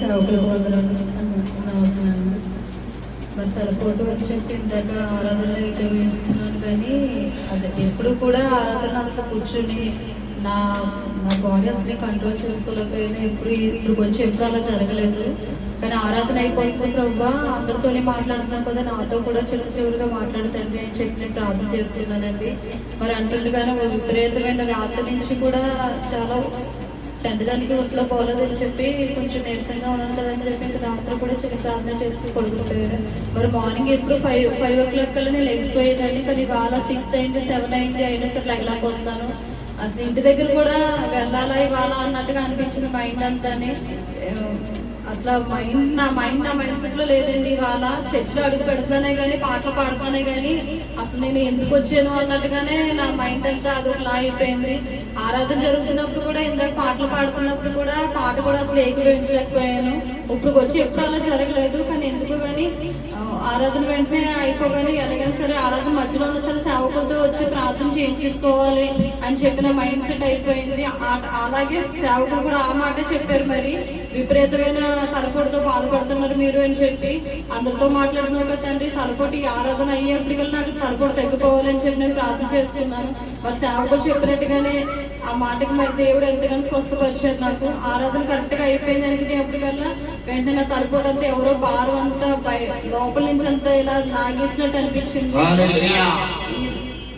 సేవకులకు వందనాలు అవసరం. మరి తలపోటు వచ్చి ఇందాక ఆరాధనలో అయితే వేస్తున్నాను, కానీ అదే ఎప్పుడు కూడా ఆరాధన అసలు కూర్చొని నా నా బాడీ అసలు కంట్రోల్ చేసుకోలేకపోయినా ఇప్పుడు వచ్చి ఎప్పుడు అలా జరగలేదు. కానీ ఆరాధన అయిపోయింది ప్రభా, అందరితోనే మాట్లాడుతున్నాం కదా, నాతో కూడా చివరిగా మాట్లాడుతండి అని చెప్పి నేను ప్రార్థన చేసుకున్నానండి. మరి అంటుండగానే విపరీతమైన రాత్రి నుంచి కూడా చాలా చండదానికి ఒంట్లో పోలేదని చెప్పి కొంచెం నీరసంగా ఉన్నాను కదని చెప్పి ఇంకా రాత్రి కూడా చిన్న ప్రార్థన చేసుకుని పడుకుంటారు. మరి మార్నింగ్ ఎప్పుడు 5 o'clock కల్లా నేను లేచిపోయేదాన్ని, కానీ ఇవాళ 6 అయింది 7 అయింది అయినా సరే లేకపోతున్నాను. అసలు ఇంటి దగ్గర కూడా వెళ్ళాలా ఇవాళ అన్నట్టుగా అనిపించింది మైండ్ అంతానే. అసలు నా మైండ్ సెట్ లో లేదండి. ఇవాళ చర్చిలో అడుగు పెడతానే కానీ పాటలు పాడతానే కానీ అసలు నేను ఎందుకు వచ్చాను అన్నట్టుగానే నా మైండ్ అంతా అదొకలా అయిపోయింది. ఆరాధన జరుగుతున్నప్పుడు కూడా ఇందాక పాటలు పాడుతున్నప్పుడు కూడా పాట కూడా అసలు ఏకీభవించలేకపోయాను. ఇప్పుడు వచ్చి ఎప్పుడు అలా జరగలేదు. కానీ ఎందుకు కానీ ఆరాధన వెంటనే అయిపోగానే ఎలాగైనా సరే ఆరాధన మధ్యలో ఉన్న సరే సేవకులతో వచ్చి ప్రార్థన చేయించేసుకోవాలి అని చెప్పిన మైండ్ సెట్ అయిపోయింది. అలాగే సేవకులు కూడా ఆ మాట చెప్పారు, మరి విపరీతమైన తలపోటుతో బాధపడుతున్నారు మీరు అని చెప్పి అందరితో మాట్లాడుతున్నారు కదా తండ్రి, తలపోటు ఈ ఆరాధన అయ్యేప్పటికల్లా నాకు తలపోటు తగ్గిపోవాలని చెప్పి నేను ప్రార్థన చేసుకున్నాను. మరి సేవకులు చెప్పినట్టుగానే ఆ మాటకి మరి దేవుడు ఎంతగానో స్వస్థపరిచారు. నాకు ఆరాధన కరెక్ట్ గా అయిపోయింది అనుకునేప్పటికల్లా వెంటనే నా తలపోటు అంతా ఎవరో భారం అంతా లోపల నుంచి అంతా ఇలా లాగేసినట్టు అనిపించింది.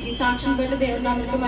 ఈ సాక్ష్యం బట్టి దేవుడు నమ్మకం